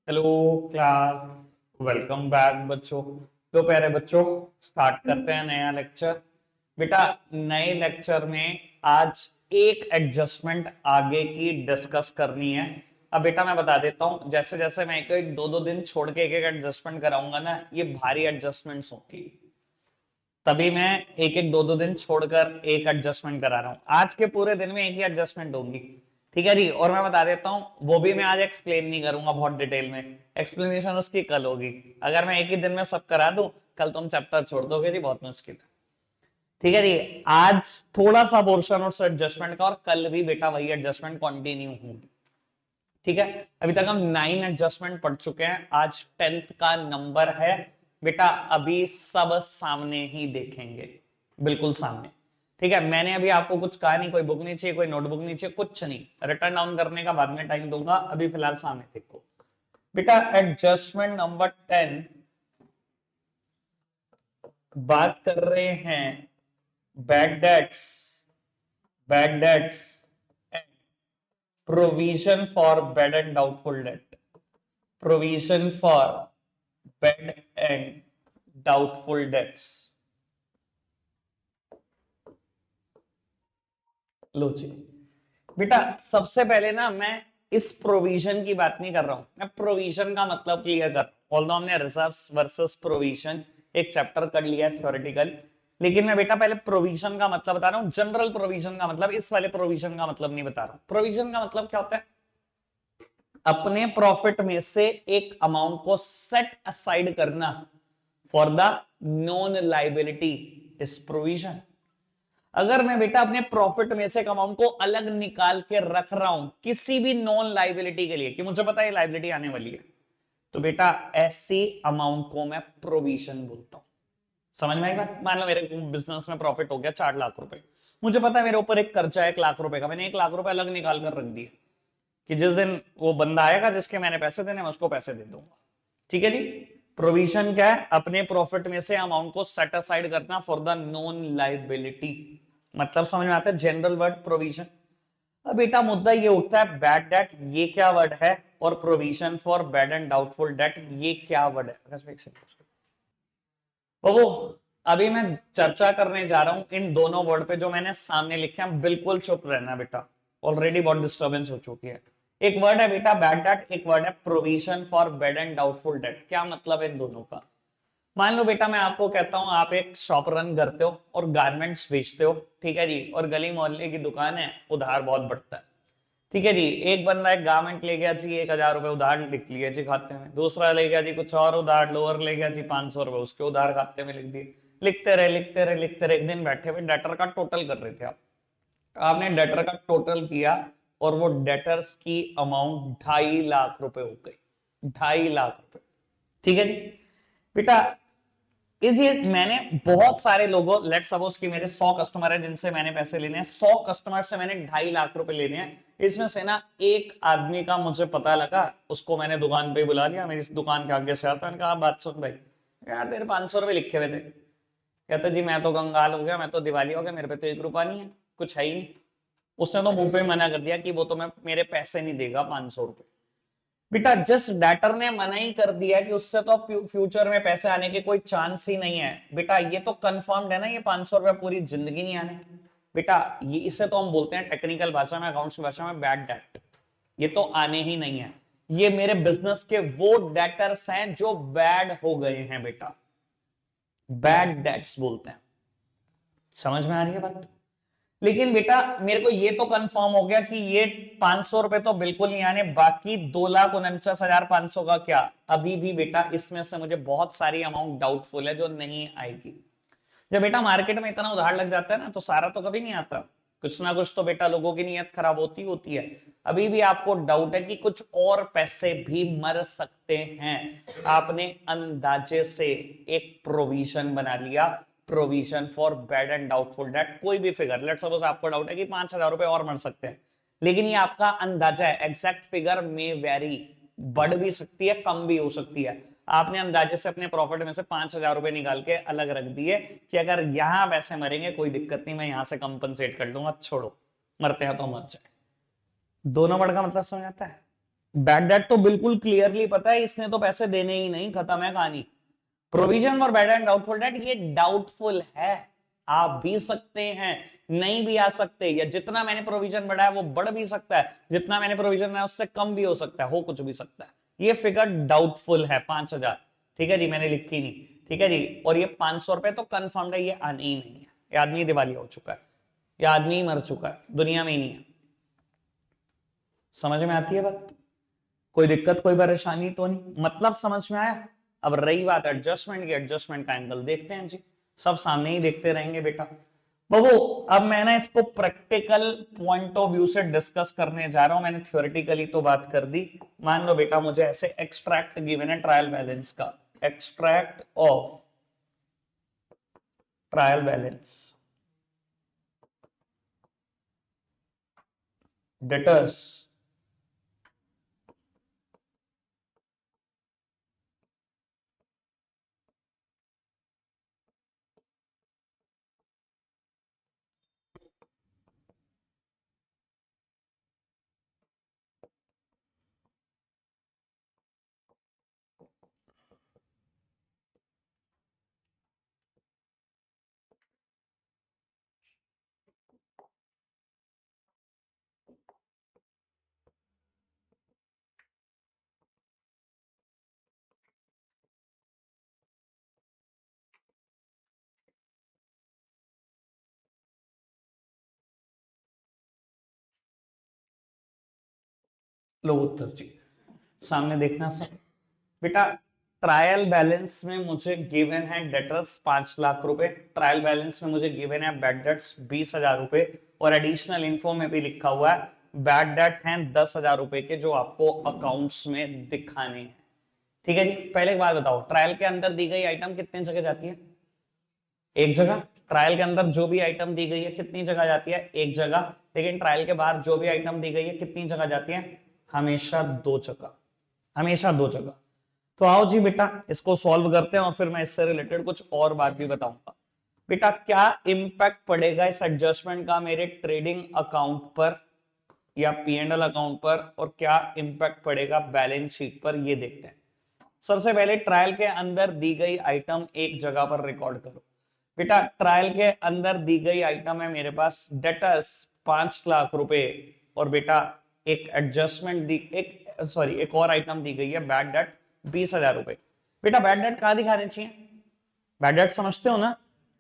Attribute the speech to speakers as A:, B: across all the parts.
A: Hello class. Welcome back बच्चों। तो प्यारे बच्चों, स्टार्ट करते हैं नया लेक्चर। बेटा, नए लेक्चर में आज एक एडजस्टमेंट आगे की डिस्कस करनी है। अब बेटा मैं बता देता हूं, जैसे जैसे मैं एक दो दो दिन छोड़ के एक एक एडजस्टमेंट कराऊंगा ना, ये भारी एडजस्टमेंट्स होंगी। तभी मैं एक एक दो दो दिन छोड़कर एक एडजस्टमेंट करा रहा हूं। आज के पूरे दिन में एक ही एडजस्टमेंट होगी। ठीक है जी। और मैं बता देता हूं, वो भी मैं आज एक्सप्लेन नहीं करूंगा बहुत डिटेल में। एक्सप्लेनेशन उसकी कल होगी। अगर मैं एक ही दिन में सब करा दूं, कल तुम चैप्टर छोड़ दोगे जी, बहुत मुश्किल है। ठीक है जी। आज थोड़ा सा पोर्शन उस एडजस्टमेंट का, और कल भी बेटा वही एडजस्टमेंट कंटिन्यू होगी। ठीक है। अभी तक हम 9 एडजस्टमेंट पढ़ चुके हैं, आज 10th का नंबर है। बेटा अभी सब सामने ही देखेंगे, बिल्कुल सामने। ठीक है। मैंने अभी आपको कुछ कहा नहीं, कोई बुक नहीं चाहिए, कोई नोटबुक नहीं चाहिए, कुछ नहीं। रिटर्न डाउन करने का बाद में टाइम दूंगा, अभी फिलहाल सामने देखो। बेटा एडजस्टमेंट नंबर 10 बात कर रहे हैं bad debts, bad debts and provision for bad and doubtful debt. Provision for bad and doubtful debts. लो जी। बेटा सबसे पहले ना, मैं इस प्रोविजन की बात नहीं कर रहा हूं, मैं प्रोविजन का मतलब क्लियर कर रहा हूं। ऑल्दो हमने रिजर्व्स वर्सेस प्रोविजन एक चैप्टर कर लिया है थ्योरेटिकल, लेकिन मैं बेटा पहले प्रोविजन का मतलब बता रहा हूं। जनरल प्रोविजन का मतलब, इस वाले प्रोविजन का मतलब नहीं बता रहा हूं। प्रोविजन का मतलब क्या होता है? अपने प्रॉफिट में से एक अमाउंट को सेट असाइड करना for the non liability is provision. अगर मैं बेटा अपने प्रॉफिट में से एक अमाउंट को अलग निकाल के रख रहा हूं किसी भी नॉन लाइबिलिटी के लिए, कि मुझे पता है लाइबिलिटी आने वाली है, तो बेटा ऐसी अमाउंट को मैं प्रोविजन बोलता हूं। समझ में आई बात? मान लो मेरे बिजनेस में प्रॉफिट हो गया 4 लाख रुपए, मुझे पता है मेरे ऊपर एक कर्जा है 1 लाख रुपए का, मैंने 1 लाख रुपए अलग निकाल कर रख दिए कि जिस दिन वो बंदा आएगा जिसके मैंने पैसे देने, मैं उसको पैसे दे दूंगा। ठीक है जी। प्रोविजन क्या है? अपने प्रॉफिट में से अमाउंट को सेट असाइड करना फॉर द नॉन लाइबिलिटी। मतलब समझ में आता है जनरल वर्ड प्रोविजन। अब बेटा मुद्दा ये उठता है, बैड डेट ये क्या वर्ड है, और provision for bad and doubtful date ये क्या वर्ड है? बाबू अभी मैं चर्चा करने जा रहा हूं इन दोनों वर्ड पे जो मैंने सामने लिखे हैं। बिल्कुल चुप रहना बेटा, ऑलरेडी बहुत डिस्टर्बेंस हो चुकी है। एक वर्ड है बेटा बैड डेट, एक वर्ड है provision for bad and doubtful date. क्या मतलब है इन दोनों का? मान लो बेटा मैं आपको कहता हूं, आप एक शॉप रन करते हो और गारमेंट्स बेचते हो, ठीक है जी, और गली मोहल्ले की दुकान है, उधार बहुत बढ़ता है। ठीक है जी। एक बंदा एक गारमेंट ले गया जी, 1,000 रुपए उधार लिख लिए जी खाते में। दूसरा ले गया जी कुछ और उधार, लोअर ले गया जी 500 रुपए, उसके उधार खाते में लिख दिए। लिखते रहे लिखते रहे लिखते रहे, एक दिन बैठे हुए डेटर का टोटल कर रहे थे आप। आपने डेटर का टोटल किया और वो डेटर्स की अमाउंट 2.5 लाख रुपए हो गई। 2.5 लाख रुपए। ठीक है जी। बेटा इस मैंने बहुत सारे लोगों, लेट सपोज कि मेरे 100 कस्टमर है जिनसे मैंने पैसे लेने हैं, 100 कस्टमर से मैंने 2.5 लाख रुपए लेने हैं। इसमें से ना एक आदमी का मुझे पता लगा, उसको मैंने दुकान पे बुला लिया, मेरी दुकान के आगे से आता, मैंने कहा बात सुन भाई, यार तेरे 500 रुपए लिखे हुए थे। कहता जी मैं तो कंगाल हो गया, मैं तो दिवाली हो गया, मेरे पे तो 1 रुपया नहीं है, कुछ है ही नहीं। उसने तो मुंह पे मना कर दिया कि वो तो मैं मेरे पैसे नहीं देगा 500 रुपए। बेटा जस्ट डेटर ने मना ही कर दिया कि उससे तो फ्यूचर में पैसे आने के कोई चांस ही नहीं है। बेटा ये तो कंफर्म्ड है ना, ये 500 रुपया पूरी जिंदगी नहीं आने। बेटा ये, इसे तो हम बोलते हैं टेक्निकल भाषा में, अकाउंट्स की भाषा में, बैड डेट। ये तो आने ही नहीं है। ये मेरे बिजनेस के वो डेटर्स हैं जो बैड हो गए हैं बेटा, बैड डेट्स बोलते हैं। समझ में आ रही है बात? लेकिन बेटा मेरे को ये तो कंफर्म हो गया कि ये 500 रुपए तो बिल्कुल नहीं आने, बाकी 2,49,500 का क्या? अभी भी बेटा इसमें से मुझे बहुत सारी अमाउंट डाउटफुल है जो नहीं आएगी। जब बेटा मार्केट में इतना उधार लग जाता है ना, तो सारा तो कभी नहीं आता, कुछ ना कुछ तो बेटा लोगों की नीयत खराब होती होती है। अभी भी आपको डाउट है कि कुछ और पैसे भी मर सकते हैं, आपने अंदाजे से एक प्रोविजन बना लिया, provision for bad and doubtful date. कोई भी फिगर, लेट सपोज आपको डाउट है कि 5,000 रुपए और मर सकते हैं, लेकिन ये आपका अंदाजा है, एग्जैक्ट फिगर में वेरी, बढ़ भी सकती है कम भी हो सकती है। आपने अंदाजे से अपने प्रॉफिट में से 5,000 रुपए निकाल के अलग रख दिए कि अगर यहां पैसे मरेंगे कोई दिक्कत नहीं, मैं यहां से कंपनसेट कर लूंगा, छोड़ो मरते हैं तो मर जाए। दोनों वर्ड का मतलब समझ आता है? बैड डेट तो बिल्कुल क्लियरली पता है, इसने तो पैसे देने ही नहीं, खत्म है कहानी। Provision for bad and doubtful date, ये डाउटफुल है, आ भी सकते हैं, नहीं भी आ सकते, या जितना मैंने प्रोविजन बढ़ाया वो बढ़ भी सकता है, जितना मैंने प्रोविजन बनाया उससे कम भी हो सकता है, हो कुछ भी सकता है। ये फिगर डाउटफुल है 5,000, ठीक है जी, मैंने लिखी नहीं, ठीक है जी। और ये 500 रुपए तो कंफर्म है, ये आनी ही नहीं है, ये आदमी दिवालिया हो चुका है, ये आदमी मर चुका है, दुनिया में ही नहीं है। समझ में आती है बात? कोई दिक्कत कोई परेशानी तो नहीं, मतलब समझ में आया? अब रही बात एडजस्टमेंट की, एडजस्टमेंट का एंगल देखते हैं जी, सब सामने ही देखते रहेंगे बेटा। बाबू अब मैं ना इसको प्रैक्टिकल पॉइंट ऑफ व्यू से डिस्कस करने जा रहा हूं, मैंने थ्योरेटिकली तो बात कर दी। मान लो बेटा मुझे ऐसे एक्सट्रैक्ट गिवन है ट्रायल बैलेंस का, extract of trial balance, debtors लो उत्तर जी, सामने देखना सब बेटा। ट्रायल बैलेंस में मुझे गिवन है डेटर्स 5 लाख रुपए, ट्रायल बैलेंस में मुझे गिवन है बैड डेट्स 20,000 रुपए, और एडिशनल इन्फो में भी लिखा हुआ है बैड डेट हैं 10,000 रुपए के, जो आपको अकाउंट्स में दिखाने हैं। ठीक है जी, पहले एक बात बताओ, ट्रायल के अंदर दी गई आइटम कितने जगह जाती है? एक जगह। ट्रायल के अंदर जो भी आइटम दी गई है कितनी जगह जाती है? एक जगह। लेकिन ट्रायल के बाहर जो भी आइटम दी गई है कितनी जगह जाती है? हमेशा 2 जगह, हमेशा 2 जगह। तो आओ जी बेटा इसको सॉल्व करते हैं, और फिर मैं इससे रिलेटेड कुछ और बात भी बताऊंगा। बेटा क्या इंपैक्ट पड़ेगा इस एडजस्टमेंट का मेरे ट्रेडिंग अकाउंट पर या P&L अकाउंट पर, और क्या इंपैक्ट पड़ेगा बैलेंस शीट पर, ये देखते हैं। सबसे पहले ट्रायल के अंदर दी गई आइटम एक जगह पर रिकॉर्ड करो। बेटा ट्रायल के अंदर दी गई आइटम है मेरे पास डेटर्स 5 लाख रुपए, और बेटा एक एडजस्टमेंट दी, एक सॉरी एक और आइटम दी गई है बैड डेट 20,000 रुपए। बेटा बैड डेट कहां दिखाने चाहिए? बैड डेट समझते हो ना?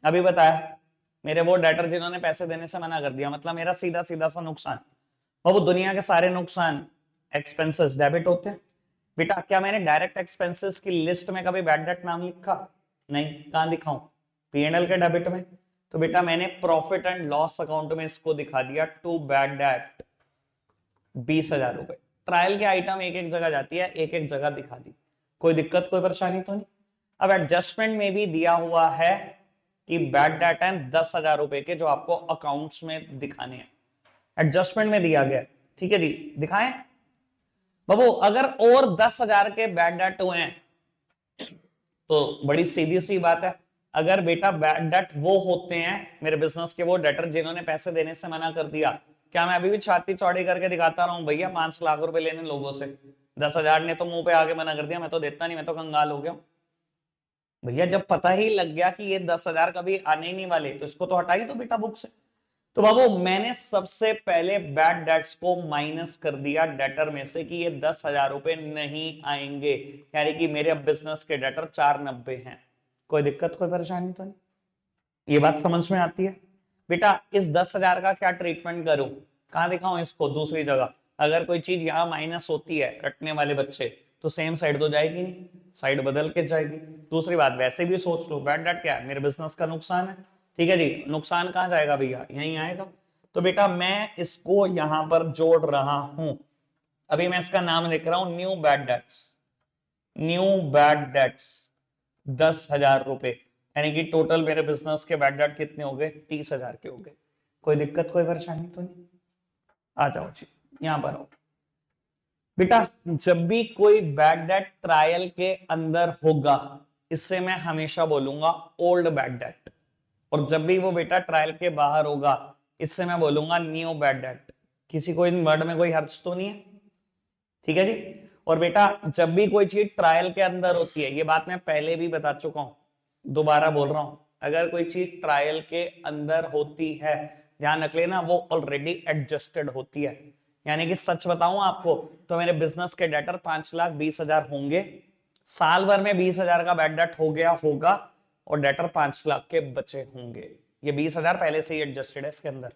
A: अभी बताया, मेरे वो डेटर जिन्होंने पैसे देने से मना कर दिया, मतलब मेरा सीधा सीधा सा नुकसान। वो दुनिया के सारे नुकसान एक्सपेंसेस डेबिट होते हैं। बेटा क्या मैंने डायरेक्ट एक्सपेंसेस की लिस्ट में कभी बैड डेट नाम लिखा? नहीं, कहां दिखाऊं? P&L के डेबिट में। तो बेटा मैंने प्रॉफिट एंड लॉस अकाउंट में इसको दिखा दिया टू बैड डेट 20,000 रुपए। ट्रायल के आइटम एक एक जगह जाती है, एक एक जगह दिखा दी, कोई दिक्कत कोई परेशानी तो नहीं। अब एडजस्टमेंट में भी दिया हुआ है कि बैड डेट है 10,000 रुपए के, जो आपको अकाउंट्स में दिखाने हैं, एडजस्टमेंट में दिया गया। ठीक है जी, दिखाएं बाबू। अगर और 10,000 के बैड डेट हुए हैं तो बड़ी सीधी सी बात है, अगर बेटा बैड डेट वो होते हैं मेरे बिजनेस के वो डेटर जिन्होंने पैसे देने से मना कर दिया, क्या मैं अभी भी छाती चौड़ी करके दिखाता रहा हूं भैया 5 लाख रुपए लेने लोगों से? 10,000 ने तो मुंह पे आके मना कर दिया, मैं तो देता नहीं, मैं तो कंगाल हो गया। भैया जब पता ही लग गया कि ये 10,000 कभी आने ही नहीं वाले, तो इसको तो हटा ही दो बेटा बुक से। तो बाबू मैंने सबसे पहले बैड डेट्स को माइनस कर दिया डेटर में से कि ये 10,000 रुपए नहीं आएंगे, यानी कि मेरे अब बिजनेस के डेटर 490 हैं। कोई दिक्कत कोई परेशानी तो नहीं? ये बात समझ में आती है? बेटा इस 10,000 का क्या ट्रीटमेंट करूं? कहां दिखाऊं इसको? दूसरी जगह। अगर कोई चीज यहां माइनस होती है रटने वाले बच्चे, तो सेम साइड तो जाएगी नहीं, साइड बदल के जाएगी। दूसरी बात वैसे भी सोच लो, बैड डेट क्या है? मेरे बिजनेस का नुकसान है। ठीक है जी, नुकसान कहां जाएगा भैया? यहीं आएगा। तो बेटा मैं इसको यहां पर जोड़ रहा हूं, अभी मैं इसका नाम लिख रहा हूं new bad debts, new bad debts 10,000 रुपए, यानी कि टोटल मेरे बिजनेस के बैड डेट कितने हो गए? 30,000 के हो गए। कोई दिक्कत कोई परेशानी तो नहीं? आ जाओ जी, यहां पर आओ बेटा। जब भी कोई बैड डेट ट्रायल के अंदर होगा, इससे मैं हमेशा बोलूंगा ओल्ड बैड डेट, और जब भी वो बेटा ट्रायल के बाहर होगा, इससे मैं बोलूंगा न्यू बैड डेट। किसी को इन वर्ड में कोई हर्ज तो नहीं है? ठीक है जी। और बेटा जब भी कोई चीज ट्रायल के अंदर होती है, ये बात मैं पहले भी बता चुका हूं, दोबारा बोल रहा हूं, अगर कोई चीज ट्रायल के अंदर होती है, ध्यान रख लेना, वो ऑलरेडी एडजस्टेड होती है। यानी कि सच बताऊं आपको तो मेरे बिजनेस के डेटर 5,20,000 होंगे, साल भर में 20,000 का बैड डेट हो गया होगा और डेटर 5 लाख के बचे होंगे। ये 20,000 पहले से ही एडजस्टेड है इसके अंदर।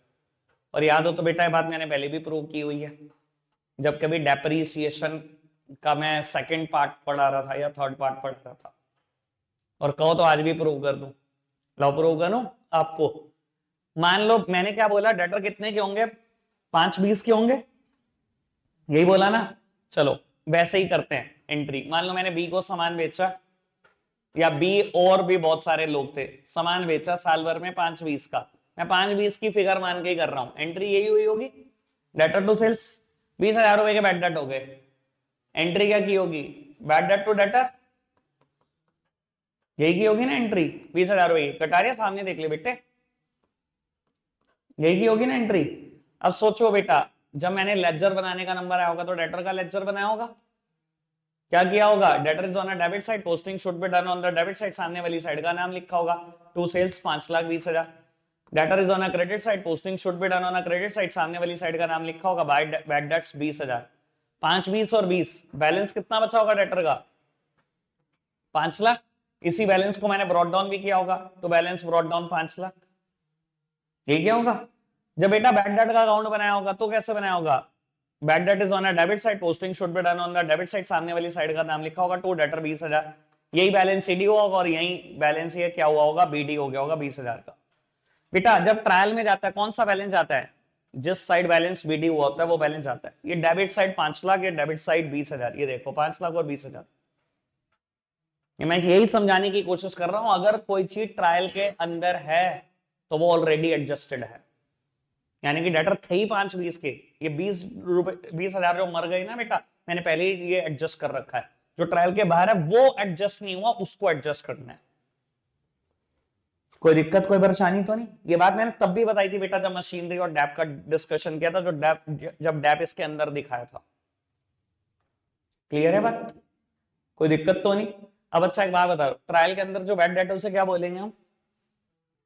A: और याद हो तो बेटा ये बात मैंने पहले भी प्रूव की हुई है, जब कभी डेप्रिसिएशन का मैं सेकंड पार्ट पढ़ा रहा था या थर्ड पार्ट पढ़ा रहा था। और कहो तो आज भी प्रूव कर दूं, लो प्रूव करूं आपको। मान लो मैंने क्या बोला, डेटर कितने के होंगे, 5,20 के होंगे, यही बोला ना। चलो वैसे ही करते हैं एंट्री। मान लो मैंने बी को सामान बेचा, या बी और भी बहुत सारे लोग थे, सामान बेचा साल भर में 5,20 का, मैं 5,20 की फिगर मान के ही कर रहा हूं, एंट्री यही हुई होगी, डेटर टू सेल्स, 20,000 रुपए के बैड डेट हो गए। एंट्री क्या की होगी, बैड डेट टू डेटर, यही की होगी ना एंट्री, 20,000 रुपए की। कटारिया सामने देख ले बेटे, यही की होगी ना एंट्री। अब सोचो बेटा, जब मैंने लेजर बनाने का नंबर आया होगा तो डेटर का लेजर बनाया होगा, क्या किया होगा, debtor is on a debit side, posting should be done on the debit side, सामने वाली साइड का नाम लिखा होगा, to sales 5,20,000। Debtor is on a credit side, posting should be done on a credit side, सामने वाली side का नाम लिखा होगा, बाय बैड डेट्स 20,000। 5, 20 और 20, बैलेंस कितना बचा होगा डेटर का, 5 लाख। इसी बैलेंस को मैंने ब्रॉट डाउन भी किया होगा, तो बैलेंस ब्रॉट डाउन 5 लाख। ये क्या होगा, जब बेटा बैड डेट का अकाउंट बनाया होगा तो कैसे बनाया होगा, bad debt is on a debit side, posting should be done on the debit side, सामने वाली साइड का नाम लिखा होगा, टू डेटर 20,000। यही बैलेंस सीडी हुआ होगा और यही बैलेंस ये क्या हुआ होगा, बीडी हो गया होगा 20,000 का। बेटा जब ट्रायल में जाता है कौन सा बैलेंस आता है, जिस साइड बैलेंस बीडी हुआ होता है वो बैलेंस आता है। ये डेबिट साइड 5 लाख, ये डेबिट साइड 20,000, ये देखो 5 लाख और 20,000। मैं यही समझाने की कोशिश कर रहा हूं, अगर कोई चीज ट्रायल के अंदर है तो वो ऑलरेडी एडजस्टेड है। यानी कि डेटर थे ही 5,20 के, ये 20,000 जो मर गए ना बेटा, मैंने पहले ही ये एडजस्ट कर रखा है। जो ट्रायल के बाहर है वो एडजस्ट नहीं हुआ, उसको एडजस्ट करना है। कोई दिक्कत कोई परेशानी तो नहीं। ये बात मैंने तब भी बताई थी बेटा जब मशीनरी और डैप का डिस्कशन किया था, जब डैप इसके अंदर दिखाया था। क्लियर है बात, कोई दिक्कत तो नहीं। अब अच्छा एक बात बता, ट्रायल के अंदर जो बैड डेट है उसे क्या बोलेंगे हम,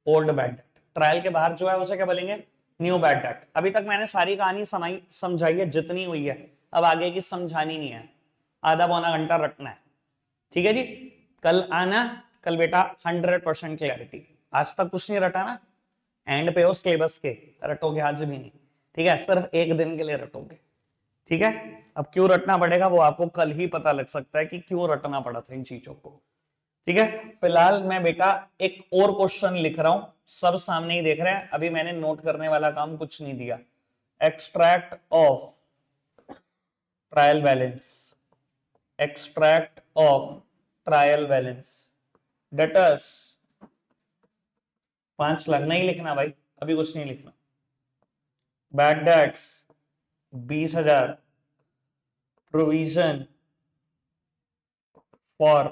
A: ओल्ड बैड डेट। ट्रायल के बाहर जो है उसे क्या बोलेंगे, न्यू बैड डेट। अभी तक मैंने सारी कहानी समझाई है जितनी हुई है, अब आगे की समझानी नहीं है, आधा पौना घंटा रटना है। ठीक है जी, कल आना, कल बेटा 100% क्लैरिटी। आज तक कुछ नहीं रटा ना, एंड पे हो सिलेबस के, रटोगे आज भी नहीं। ठीक है, सिर्फ एक दिन के लिए रटोगे। ठीक है, अब क्यों रटना पड़ेगा वो आपको कल ही पता लग सकता है कि क्यों रटना पड़ा था इन चीजों को। ठीक है, फिलहाल मैं बेटा एक और क्वेश्चन लिख रहा हूं, सब सामने ही देख रहे हैं, अभी मैंने नोट करने वाला काम कुछ नहीं दिया। Extract of trial balance, extract of trial balance, debtors 5 lakh, नहीं लिखना भाई, अभी कुछ नहीं लिखना। Bad debts 20,000, provision for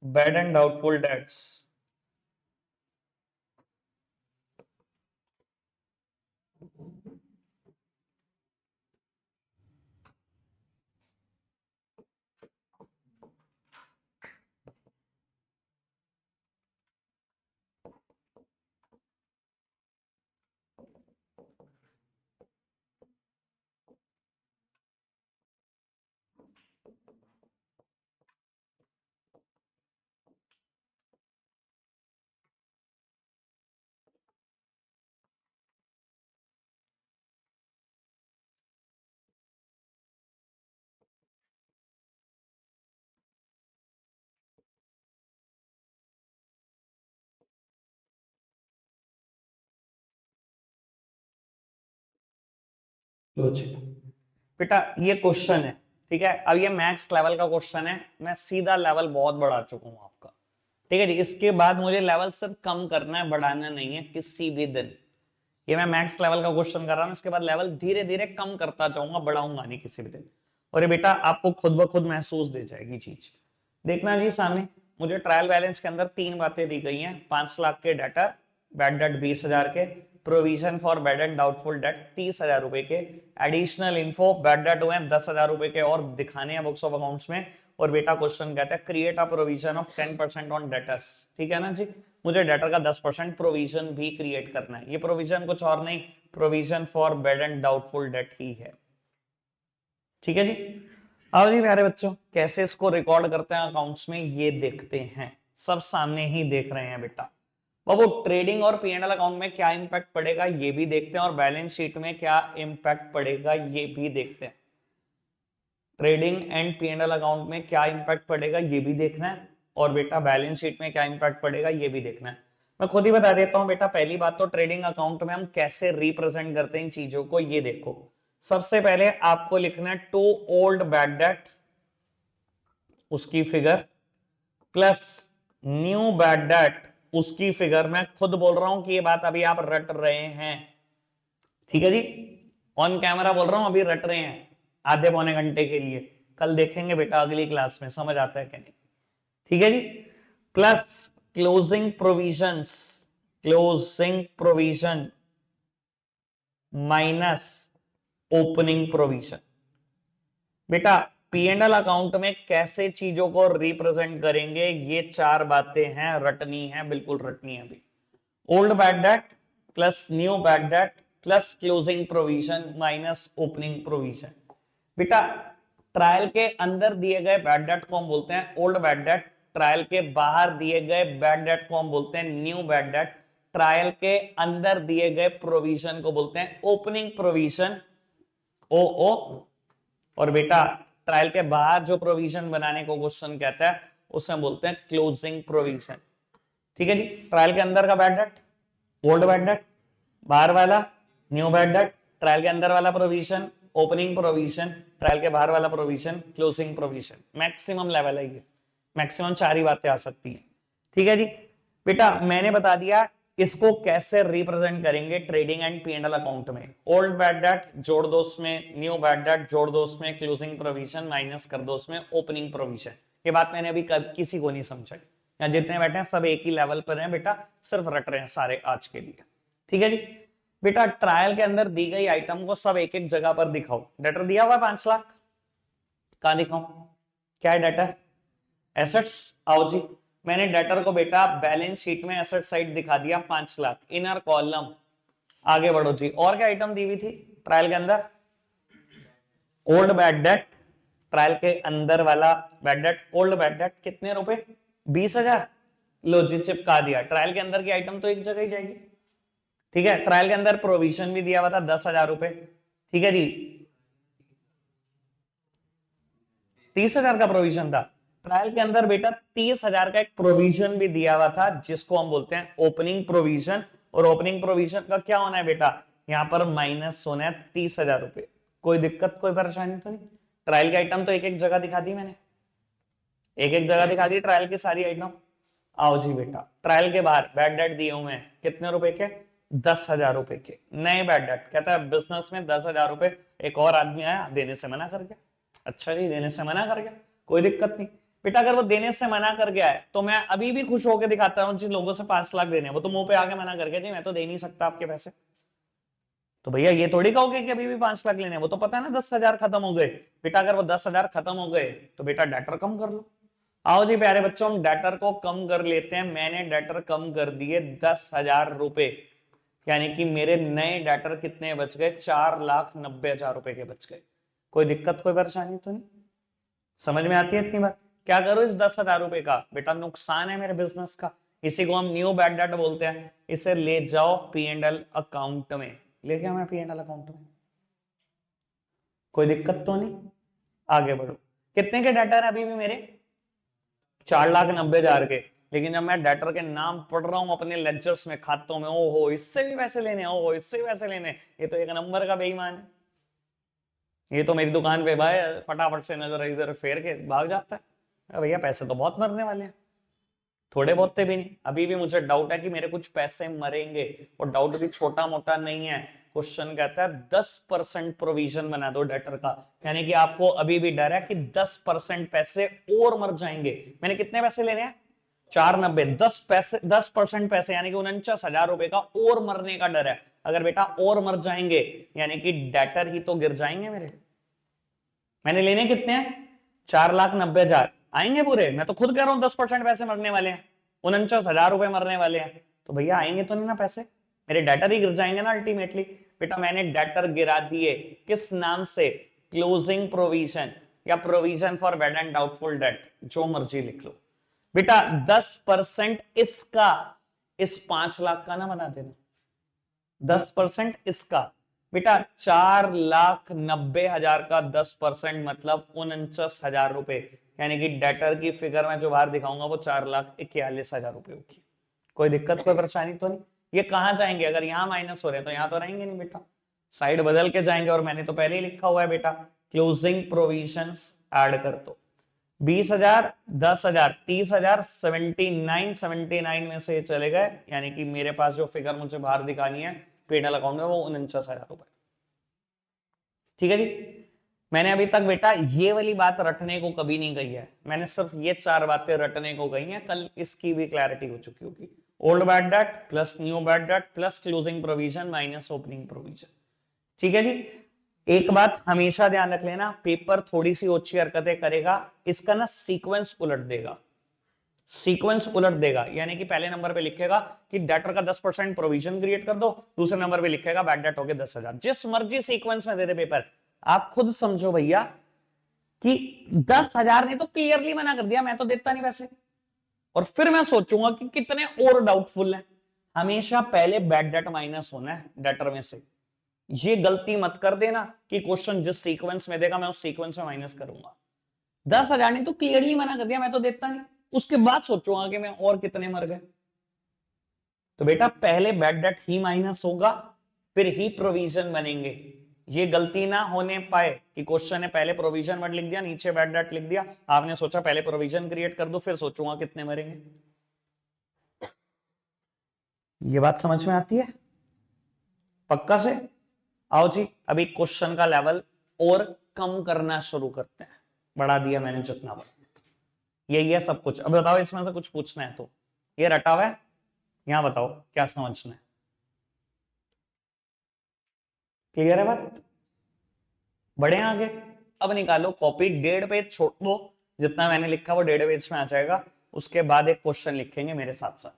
A: bad and doubtful dates, बेटा ये क्वेश्चन है, ठीक है, अब ये मैथ्स लेवल का क्वेश्चन है, मैं सीधा लेवल बहुत बढ़ा चुका हूं आपका। ठीक है जी, इसके बाद मुझे लेवल सिर्फ कम करना है, बढ़ाना नहीं है किसी भी दिन। ये मैं मैथ्स लेवल का क्वेश्चन कर रहा हूं, इसके बाद लेवल धीरे धीरे कम करता जाऊंगा, बढ़ाऊंगा नहीं किसी भी दिन। और ये बेटा आपको खुद ब खुद महसूस दे जाएगी चीज। देखना जी सामने, मुझे ट्रायल बैलेंस के अंदर 3 बातें दी गई हैं, 5 लाख के डेटर, बैड डेट 20,000 के, provision for bad and doubtful date 30,000 रुपए के, एडिशनल इन्फो बैड डेट हुए 10,000 रुपए के और दिखाने हैं बुक्स ऑफ अकाउंट्स में। और बेटा क्वेश्चन कहता है create a provision of 10% on debtors, ठीक है ना जी, मुझे डेटर का 10% प्रोविजन भी क्रिएट करना है। ये प्रोविजन कुछ और नहीं, provision for bad and doubtful debt ही है, ठीक है जी। अब जी प्यारे बच्चों कैसे इसको रिकॉर्ड करते हैं अकाउंट्स में ये देखते हैं, सब सामने ही देख रहे हैं बेटा। बाबू ट्रेडिंग और पी एंड एल अकाउंट में क्या इंपैक्ट पड़ेगा ये भी देखते हैं और बैलेंस शीट में क्या इंपैक्ट पड़ेगा ये भी देखते हैं। Trading and P and L account में क्या इंपैक्ट पड़ेगा ये भी देखना है और बेटा बैलेंस शीट में क्या इंपैक्ट पड़ेगा ये भी देखना है। मैं खुद ही बता देता हूं बेटा, पहली बात तो ट्रेडिंग अकाउंट में हम कैसे रिप्रेजेंट करते हैं इन चीजों को ये देखो। सबसे पहले आपको लिखना है टू ओल्ड बैड डेट उसकी figure plus new bad date उसकी फिगर। मैं खुद बोल रहा हूं कि ये बात अभी आप रट रहे हैं, ठीक है जी, ऑन कैमरा बोल रहा हूं, अभी रट रहे हैं आधे पौने घंटे के लिए, कल देखेंगे बेटा अगली क्लास में समझ आता है कि नहीं, ठीक है जी। Plus closing provisions, closing provision minus opening provision. बेटा पी एंड एल अकाउंट में कैसे चीजों को रिप्रेजेंट करेंगे ये चार बातें हैं, रटनी है, बिल्कुल रटनी है अभी। Old bad debt plus new bad debt plus closing provision minus opening provision. बेटा ट्रायल के अंदर दिए गए बैड डेट को हम बोलते हैं ओल्ड बैड डेट, ट्रायल के बाहर दिए गए बैड डेट को हम बोलते हैं न्यू बैड डेट, ट्रायल के अंदर दिए गए प्रोविजन को बोलते हैं ओपनिंग प्रोविजन ओ। और बेटा ट्रायल के बाहर जो प्रोविजन बनाने को क्वेश्चन कहता है उसे हम बोलते हैं क्लोजिंग प्रोविजन, ठीक है जी। ट्रायल के अंदर का bad debt old bad date, बाहर वाला न्यू बैड डेट, ट्रायल के अंदर वाला प्रोविजन ओपनिंग प्रोविजन, ट्रायल के बाहर वाला provision closing provision. Maximum level है ये, मैक्सिमम चार ही बातें आ सकती हैं, ठीक है जी। बेटा मैंने बता दिया इसको कैसे रिप्रेजेंट करेंगे trading and P and L account में। ओल्ड बैड डेट जोड़ दो उसमें, न्यू बैड डेट जोड़ दो उसमें, क्लोजिंग प्रोविजन माइनस कर दो उसमें ओपनिंग प्रोविजन। ये बात मैंने अभी किसी को नहीं समझाई, यहाँ जितने बैठे हैं सब एक ही लेवल पर हैं बेटा, सिर्फ रट रहे हैं सारे आज के लिए, ठीक है जी। बेटा ट्रायल के अंदर दी गई आइटम को सब एक एक जगह पर दिखाओ। डेटर दिया हुआ है 5 लाख, कहां दिखाऊं, क्या है डेटर, एसेट्स, आओ जी। मैंने डेटर को बेटा बैलेंस शीट में एसेट साइड दिखा दिया 5 लाख, इनर कॉलम, आगे बढ़ो जी। और क्या आइटम दी हुई थी ट्रायल के अंदर, ओल्ड बैड डेट, ट्रायल के अंदर वाला bad debt old bad date कितने रुपए 20,000, लो जी चिपका दिया। ट्रायल के अंदर की आइटम तो एक जगह ही जाएगी, ठीक है। ट्रायल के अंदर प्रोविजन भी दिया हुआ था 10,000 रुपए, ठीक है जी, 30,000 का प्रोविजन था। ट्रायल के अंदर बेटा 30,000 का एक प्रोविजन भी दिया हुआ था जिसको हम बोलते हैं ओपनिंग प्रोविजन। और ओपनिंग प्रोविजन का क्या होना है बेटा, यहां पर माइनस होना है 30,000 रुपए। कोई दिक्कत कोई परेशानी तो नहीं, ट्रायल की आइटम तो एक एक जगह दिखा दी मैंने, एक एक जगह दिखा दी ट्रायल की सारी आइटम। आओ जी बेटा ट्रायल के बाहर बैड डेट दिए हुए हैं कितने रुपए के, 10,000 रुपए के। नए बैड डेट कहता है बिजनेस में 10,000 रुपए, एक और आदमी आया देने से मना कर गया, अच्छा जी देने से मना कर गया, कोई दिक्कत नहीं बेटा। अगर वो देने से मना कर गया है तो मैं अभी भी खुश होकर दिखाता हूं जिन लोगों से 5 लाख देने, वो तो मुंह पे आके मना कर गया जी मैं तो दे नहीं सकता आपके पैसे, तो भैया ये थोड़ी कहोगे कि अभी भी 5 लाख लेने, वो तो पता है ना 10,000 खत्म हो गए बेटा। अगर वो 10,000 खत्म हो गए तो बेटा डेटर कम कर लो। आओ जी प्यारे बच्चों हम डेटर को कम कर लेते हैं। मैंने डेटर कम कर दिए 10,000 रुपए, यानी कि मेरे नए डेटर कितने बच गए, 4,90,000 रुपए के बच गए। कोई दिक्कत कोई परेशानी तो नहीं, समझ में आती है इतनी बात। क्या करो इस 10,000 रुपए का, बेटा नुकसान है मेरे बिजनेस का, इसी को हम न्यू बैड डेट बोलते हैं, इसे ले जाओ पी एंड एल अकाउंट में, लेके मैं पी एंड एल अकाउंट में, कोई दिक्कत तो नहीं। आगे बढ़ो, कितने के डेटर है अभी भी मेरे, 4,90,000 के। लेकिन जब मैं डेटर के नाम पढ़ रहा हूं अपने लेक्चर्स में खातों में, ओहो इससे भी पैसे लेने, ओहो इससे भी पैसे लेने, ये तो एक नंबर का बेईमान है, ये तो मेरी दुकान पे भाई फटाफट से नजर इधर फेर के भाग जाता है। भैया पैसे तो बहुत मरने वाले हैं, थोड़े बहुत भी नहीं। अभी भी मुझे डाउट है कि मेरे कुछ पैसे मरेंगे, और डाउट भी छोटा मोटा नहीं है। क्वेश्चन कहता है 10% प्रोविजन बना दो डेटर का, यानी कि आपको अभी भी डर है कि 10% पैसे और मर जाएंगे। मैंने कितने पैसे लेने हैं, 490, 10% पैसे यानी कि 49,000 रुपए का और मरने का डर है। अगर बेटा और मर जाएंगे यानी कि डेटर ही तो गिर जाएंगे मेरे। मैंने लेने कितने हैं? 4,90,000 आएंगे पूरे? मैं तो खुद कह रहा हूं 10% पैसे मरने वाले हैं, 49,000 रुपए मरने वाले हैं, तो भैया आएंगे तो नहीं ना पैसे, मेरे डेटर ही गिर जाएंगे ना अल्टीमेटली। बेटा मैंने डेटर गिरा दिए, किस नाम से? क्लोजिंग प्रोविजन या provision for bad and doubtful date, जो मर्जी लिख लो। बेटा 10% इसका, इस 5 लाख का ना बना देना, 10% इसका। बेटा 4,90,000 का 10% मतलब 49,000 रुपए, यानी कि डेटर की फिगर में जो बाहर दिखाऊंगा वो 4,41,000 रुपए होगी। कोई दिक्कत कोई परेशानी तो नहीं? ये कहां जाएंगे? अगर यहां माइनस हो रहे हैं तो यहां तो रहेंगे नहीं बेटा, साइड बदल के जाएंगे, और मैंने तो पहले ही लिखा हुआ है बेटा क्लोजिंग प्रोविजंस ऐड कर दो। 20,000, 10,000, 30,000, 79 में से चले गए, यानी कि मेरे पास जो फिगर मुझे बाहर दिखानी है पेडल अकाउंट में वो 49,000 रुपए। ठीक है जी। मैंने अभी तक बेटा ये वाली बात रटने को कभी नहीं कही है, मैंने सिर्फ ये 4 बातें रटने को कही हैं, कल इसकी भी क्लैरिटी हो चुकी होगी। Old bad debt plus new bad debt plus closing provision minus opening provision. ठीक है जी। एक बात हमेशा ध्यान रख लेना, पेपर थोड़ी सी ओछी हरकतें करेगा, इसका ना सीक्वेंस उलट देगा, सीक्वेंस उलट देगा, यानी कि पहले नंबर पे लिखेगा कि डेटर का 10% प्रोविजन क्रिएट कर दो, दूसरे नंबर पे लिखेगा बैड डेट हो गए 10,000, जिस मर्जी सीक्वेंस में दे दे पेपर। आप खुद समझो भैया कि 10,000 ने तो क्लियरली मना कर दिया, मैं तो देता नहीं पैसे, और फिर मैं सोचूंगा कि कितने और डाउटफुल हैं। हमेशा पहले बैड डेट माइनस होना है डेटर में से, ये गलती मत कर देना कि क्वेश्चन जिस सीक्वेंस में देगा मैं उस सीक्वेंस में माइनस करूंगा। 10,000 ने तो क्लियरली मना कर दिया, मैं तो देता नहीं, उसके बाद सोचूंगा कि मैं और कितने मर गए। तो बेटा पहले बैड डेट ही माइनस होगा फिर ही प्रोविजन बनेंगे, ये गलती ना होने पाए कि क्वेश्चन ने पहले प्रोविजन वर्ड लिख दिया नीचे बैड डेट लिख दिया, आपने सोचा पहले प्रोविजन क्रिएट कर दो फिर सोचूंगा कितने मरेंगे। ये बात समझ में आती है पक्का से? आओ जी अभी क्वेश्चन का लेवल और कम करना शुरू करते हैं, बढ़ा दिया मैंने जितना बढ़ा, यही है सब कुछ। अब बताओ इसमें से कुछ पूछना है तो, ये रटा हुआ है, यहां बताओ क्या समझना है। क्लियर है बात? बढ़े आगे। अब निकालो कॉपी, 1.5 पेज छोड़ दो, जितना मैंने लिखा वो 1.5 पेज में आ जाएगा, उसके बाद एक क्वेश्चन लिखेंगे मेरे साथ साथ।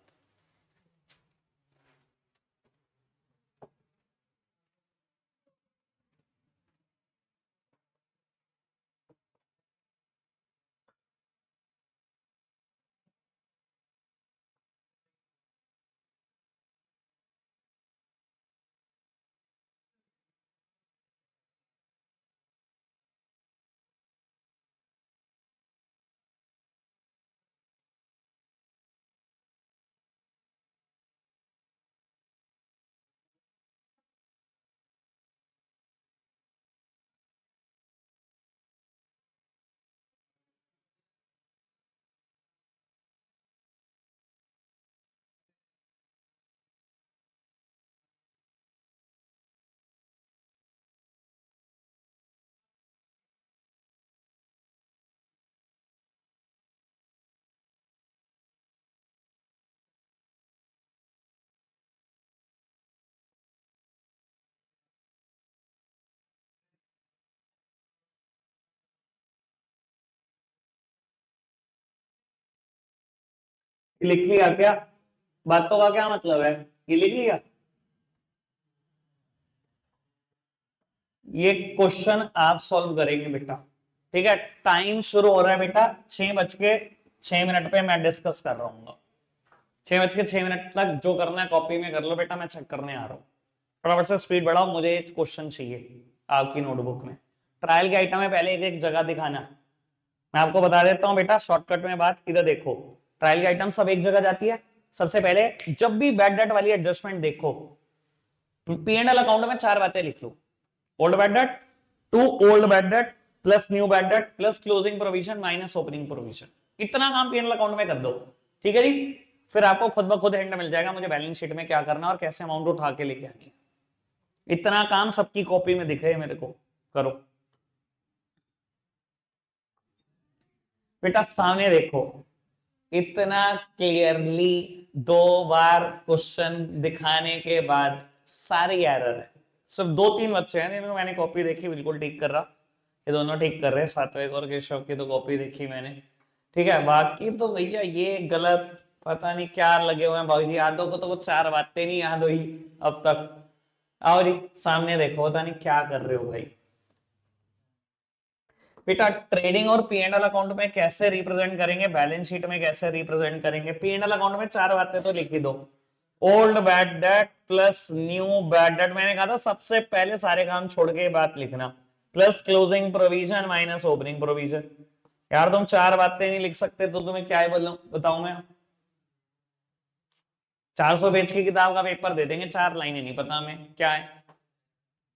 A: लिख लिया क्या? बातों का क्या मतलब है? ये लिख लिया? ये क्वेश्चन आप सॉल्व करेंगे बेटा। ठीक है, टाइम शुरू हो रहा है बेटा 6:06 पे, मैं डिस्कस कर रहा हूँ। 6:06 तक जो करना है कॉपी में कर लो बेटा, मैं चेक करने आ रहा हूँ। फटाफट से स्पीड बढ़ाओ, मुझे क्वेश्चन चाहिए आपकी नोटबुक में। ट्रायल के आइटम में पहले एक एक जगह दिखाना, मैं आपको बता देता हूं बेटा शॉर्टकट में बात। इधर देखो, ट्रायल की आइटम सब एक जगह जाती है। सबसे पहले जब भी बैड डेट वाली एडजस्टमेंट देखो, P&L अकाउंट में 4 बातें लिख लो। Old bad debt, two old bad debt plus new bad debt plus closing provision minus opening provision, इतना काम P&L अकाउंट में कर दो। ठीक है जी, फिर आपको खुद ब खुद हिंट मिल जाएगा मुझे बैलेंस शीट में क्या करना और कैसे अमाउंट उठा के लेके आनी है। इतना काम सबकी कॉपी में दिखे मेरे को, करो बेटा। सामने देखो, इतना क्लियरली 2 बार क्वेश्चन दिखाने के बाद सारी एरर है। सिर्फ दो तीन बच्चे हैं जिनको मैंने कॉपी देखी बिल्कुल ठीक कर रहा, ये दोनों ठीक कर रहे हैं, सात्विक और केशव की तो कॉपी देखी मैंने, ठीक है। बाकी तो भैया ये गलत, पता नहीं क्या लगे हुए हैं भाई यादव को, तो वो चार बातें नहीं याद हुई अब तक। आओ जी सामने देखो, पता नहीं क्या कर रहे हो भाई। बेटा ट्रेडिंग और पी एंड एल अकाउंट में कैसे रिप्रेजेंट करेंगे, बैलेंस शीट में कैसे रिप्रेजेंट करेंगे। पी एंड एल अकाउंट में चार बातें तो लिख ही दो, old bad debt plus new bad date, मैंने कहा था सबसे पहले सारे काम छोड़ के बात लिखना, plus closing provision minus opening provision. यार तुम चार बातें नहीं लिख सकते तो तुम्हें क्या बताऊं मैं। 400 पेज की किताब का पेपर दे देंगे, चार लाइनें नहीं पता हमें क्या है,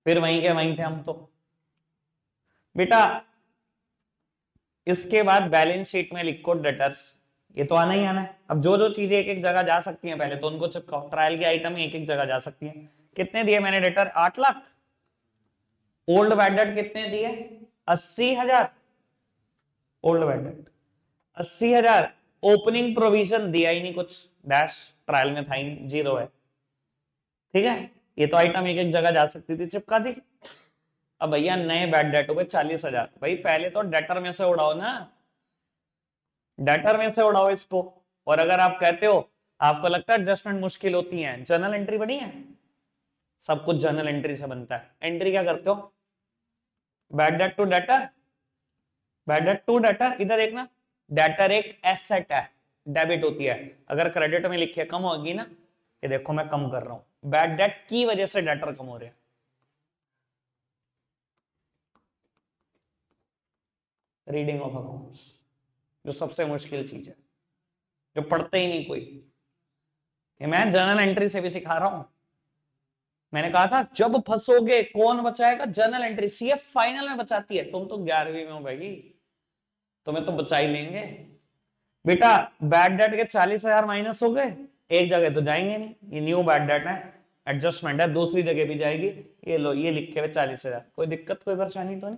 A: फिर वहीं के वहीं थे हम तो। बेटा इसके बाद बैलेंस शीट में लिखो डेटर्स, ये तो आना ही आना है। अब जो जो चीजें एक एक जगह जा सकती हैं पहले तो उनको चिपकाओ, ट्रायल की आइटम एक एक जगह जा सकती हैं। कितने दिए मैंने debtor, 8 lakh. Old bad date कितने दिए, 80,000। Old bad date 80,000। Opening provision दिया ही नहीं कुछ, डैश, ट्रायल में था ही नहीं, जीरो है, ठीक है। ये तो आइटम एक एक जगह जा सकती थी, चिपका दी। अब भैया नए बैड डेट हो गए 40,000, भाई पहले तो डेटर में से उड़ाओ ना, डेटर में से उड़ाओ इसको। और अगर आप कहते हो आपको लगता है एडजस्टमेंट मुश्किल होती है, जर्नल एंट्री बनी है, सब कुछ जर्नल एंट्री से बनता है। एंट्री क्या करते हो, bad debt to debtor, bad debt to debtor, इधर देखना, डेटर एक एसेट है, डेबिट होती है, अगर क्रेडिट में लिखिए कम होगी ना, ये देखो मैं कम कर रहा हूं, बैड डेट की वजह से डेटर कम हो रहे हैं। रीडिंग ऑफ अकाउंट्स जो सबसे मुश्किल चीज है, जो पढ़ते ही नहीं कोई, ये मैं जर्नल एंट्री से भी सिखा रहा हूं। मैंने कहा था जब फंसोगे कौन बचाएगा, जर्नल एंट्री, सीएफ फाइनल में बचाती है, तुम तो 11वीं में हो भाई, तुम्हें तो बचा ही लेंगे। बेटा बैड डेट के 40,000 माइनस हो गए, एक जगह तो जाएंगे नहीं, ये न्यू बैड डेट है, एडजस्टमेंट है, दूसरी जगह भी जाएगी। ये लो ये लिखे हुए 40,000, कोई दिक्कत कोई परेशानी तो नहीं।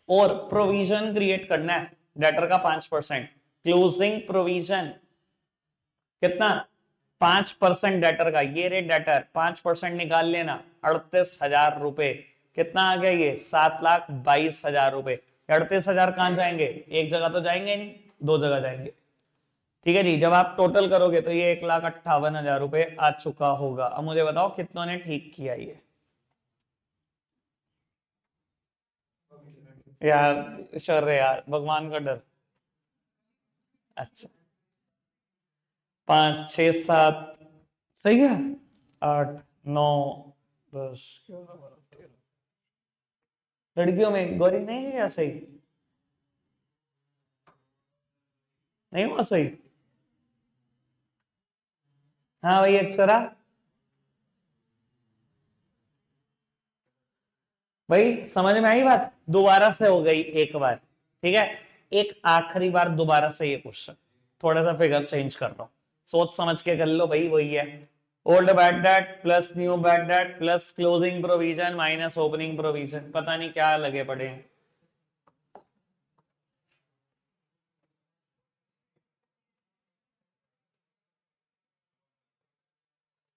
A: और प्रोविजन क्रिएट करना है डेटर का 5%, क्लोजिंग प्रोविजन कितना, 5% डेटर का, ये रे डेटर 5% निकाल लेना, 38,000 रुपए। कितना आ गया ये, 7,22,000 रुपए। 38,000 कहां जाएंगे, एक जगह तो जाएंगे नहीं, दो जगह जाएंगे, ठीक है जी। जब आप टोटल करोगे तो ये 1,58,000 रुपए आ चुका होगा। अब मुझे बताओ कितनों ने ठीक किया ये, यार शर यार भगवान का डर। अच्छा 5 6 7, सही है, 8 9 10 11 12 13, लड़कियों में गौरी नहीं है क्या सही, नहीं हुआ सही। हाँ भाई अक्षरा, भाई समझ में आई बात, दोबारा से हो गई एक बार, ठीक है, एक आखिरी बार दोबारा से ये क्वेश्चन, थोड़ा सा फिगर चेंज कर रहा हूं, सोच समझ के कर लो भाई, वही है, old bad debt plus new bad debt plus closing provision minus opening provision, पता नहीं क्या लगे पड़े हैं।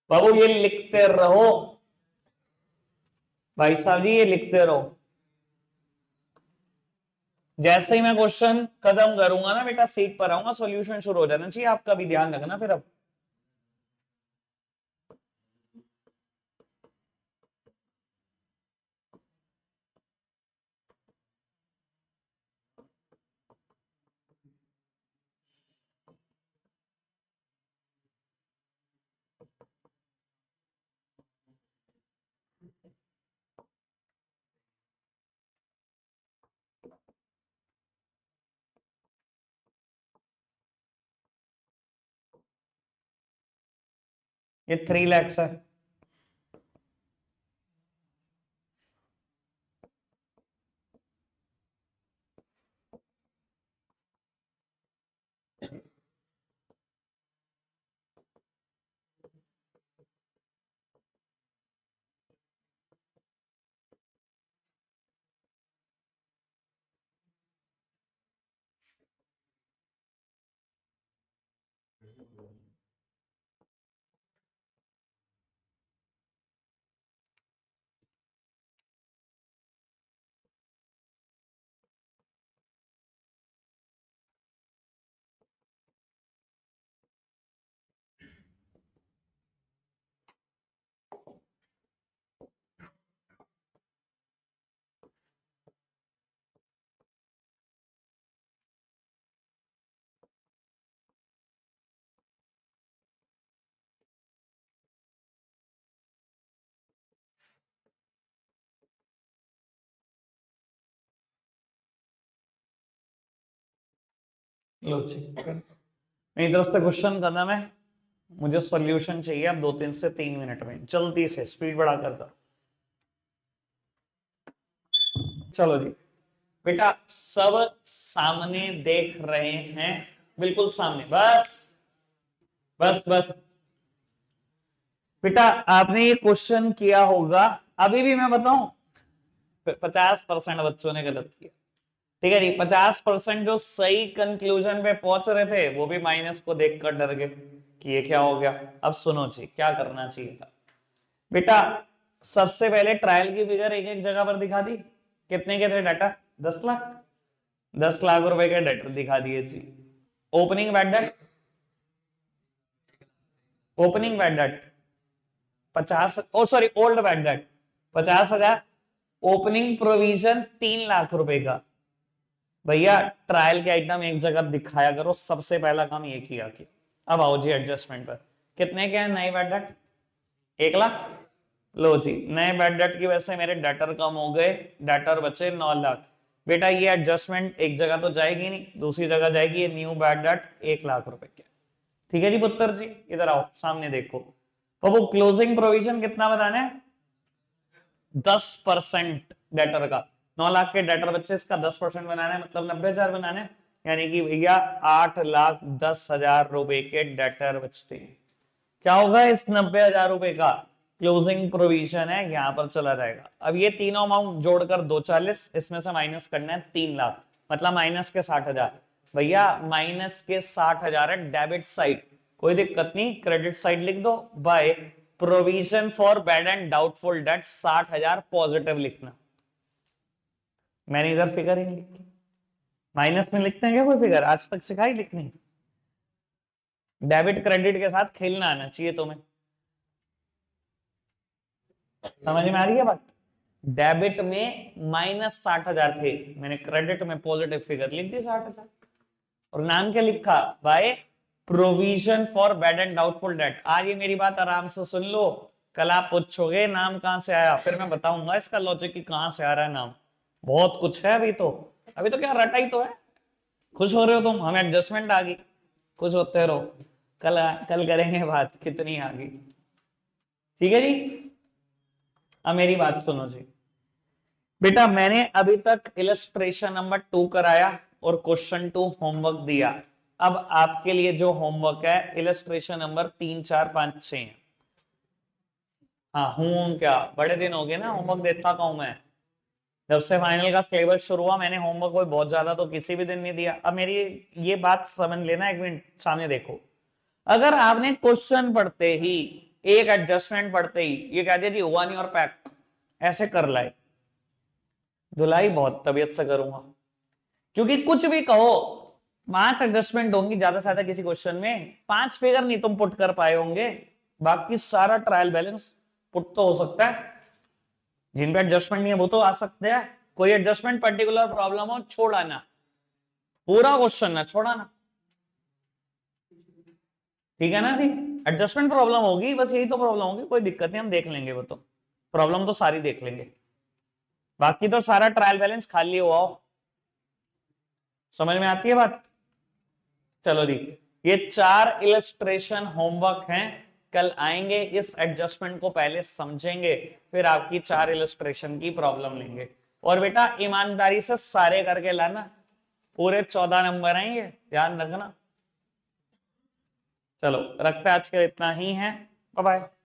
A: बाबू ये लिखते रहो, भाई साहब जी ये लिखते रहो, जैसे ही मैं क्वेश्चन खत्म करूंगा ना बेटा, सीट पर आऊंगा, सॉल्यूशन शुरू हो जाना चाहिए, आपका भी ध्यान रखना फिर। अब ये 3 lakhs है, लो जी, मेरी तरफ से क्वेश्चन खत्म है, मुझे सॉल्यूशन चाहिए अब 2 से 3 मिनट में, जल्दी से स्पीड बढ़ा कर दो। चलो जी बेटा, सब सामने देख रहे हैं, बिल्कुल सामने, बस बस बस। बेटा आपने ये क्वेश्चन किया होगा, अभी भी मैं बताऊं, 50% बच्चों ने गलत किया, ठीक है जी। 50% जो सही कंक्लूजन पे पहुंच रहे थे वो भी माइनस को देखकर डर गए कि ये क्या हो गया। अब सुनो जी, क्या करना चाहिए था बेटा। सबसे पहले ट्रायल की फिगर एक एक जगह पर दिखा दी, कितने के थे डाटा, 10 लाख, 10 लाख रुपए के डेटर दिखा दिए जी। Opening bad debt, opening bad debt 50, oh sorry old bad debt 50,000, opening provision 3 lakh रुपए का। भैया ट्रायल के आइटम एक जगह दिखाया करो, सबसे पहला काम ये किया कि अब आओ जी एडजस्टमेंट पर, कितने के हैं नए बैड डेट, 1 लाख। लो जी, नए बैड डेट की वजह से मेरे डेटर कम हो गए, डेटर बचे 9 लाख। बेटा ये एडजस्टमेंट एक जगह तो जाएगी नहीं, दूसरी जगह जाएगी, ये न्यू बैड डेट 1 लाख रुपए के। ठीक है जी पुत्र जी, इधर आओ सामने देखो, तो वो क्लोजिंग प्रोविजन कितना बताना है, 10% डेटर का। 9 लाख के डेटर बच्चे, इसका 10% बनाना है, मतलब 90,000 बनाना है, यानी कि भैया 8,10,000 रुपए के डेटर बचते हैं। क्या होगा इस 90,000 रुपए का, क्लोजिंग प्रोविजन है, यहां पर चला जाएगा। अब ये तीनों अमाउंट जोड़कर 240, इसमें से माइनस करना है 3 लाख, मतलब माइनस के 60,000। भैया माइनस के 60,000 है डेबिट साइड, कोई दिक्कत नहीं, क्रेडिट साइड लिख दो, by provision for bad and doubtful date 60,000 positive लिखना। मैंने इधर फिगर ही नहीं लिखी, माइनस में लिखते हैं क्या कोई फिगर, आज तक सिखाई लिखनी। डेबिट क्रेडिट के साथ खेलना आना चाहिए तुम्हें, समझ में आ रही है बात। डेबिट में -60,000 थे, मैंने क्रेडिट में पॉजिटिव फिगर लिख दी 60,000, और नाम क्या लिखा, by provision for bad and doubtful date. आज ये मेरी बात आराम से सुन लो, कल आप पूछोगे नाम कहां से आया, फिर मैं बताऊंगा इसका लॉजिक कि कहां से आ रहा है नाम, बहुत कुछ है। अभी तो क्या रटा ही तो है। खुश हो रहे हो तुम, हमें एडजस्टमेंट आ गई, खुश होते रहो, कल कल करेंगे बात कितनी आ गई। ठीक है जी, अब मेरी बात सुनो जी बेटा, मैंने अभी तक इलस्ट्रेशन नंबर 2 कराया और क्वेश्चन 2 होमवर्क दिया। अब आपके लिए जो होमवर्क है इलस्ट्रेशन नंबर 3, 4, 5, 6। हाँ हूं क्या, बड़े दिन हो गए ना होमवर्क देता कहूं मैं, जब से फाइनल का सिलेबस शुरू हुआ मैंने होमवर्क कोई बहुत ज्यादा तो किसी भी दिन नहीं दिया। अब मेरी ये बात समझ लेना, एक मिनट सामने देखो, अगर आपने क्वेश्चन पढ़ते ही, एक एडजस्टमेंट पढ़ते ही ये कह दिया जी हुआ नहीं और पैक ऐसे कर लाए, धुलाई बहुत तबीयत से करूंगा। क्योंकि कुछ भी कहो, 5 एडजस्टमेंट होंगी ज्यादा से ज्यादा किसी क्वेश्चन में, 5 फिगर नहीं तुम पुट कर पाए होंगे, बाकी सारा ट्रायल बैलेंस पुट तो हो सकता है। जिन पे एडजस्टमेंट नहीं है वो तो आ सकते हैं, कोई एडजस्टमेंट पर्टिकुलर प्रॉब्लम हो छोड़ आना, पूरा क्वेश्चन ना छोड़ाना, ठीक है ना जी। एडजस्टमेंट प्रॉब्लम होगी, बस यही तो प्रॉब्लम होगी, कोई दिक्कत नहीं, हम देख लेंगे वो तो, प्रॉब्लम तो सारी देख लेंगे, बाकी तो सारा ट्रायल बैलेंस खाली हुआ हो। समझ में आती है बात। चलो जी, ये 4 इलस्ट्रेशन होमवर्क हैं, कल आएंगे, इस एडजस्टमेंट को पहले समझेंगे, फिर आपकी 4 इलस्ट्रेशन की प्रॉब्लम लेंगे। और बेटा ईमानदारी से सारे करके लाना, पूरे 14 नंबर हैं ये, ध्यान रखना। चलो रखते हैं, आज के लिए इतना ही है, बाय बाय।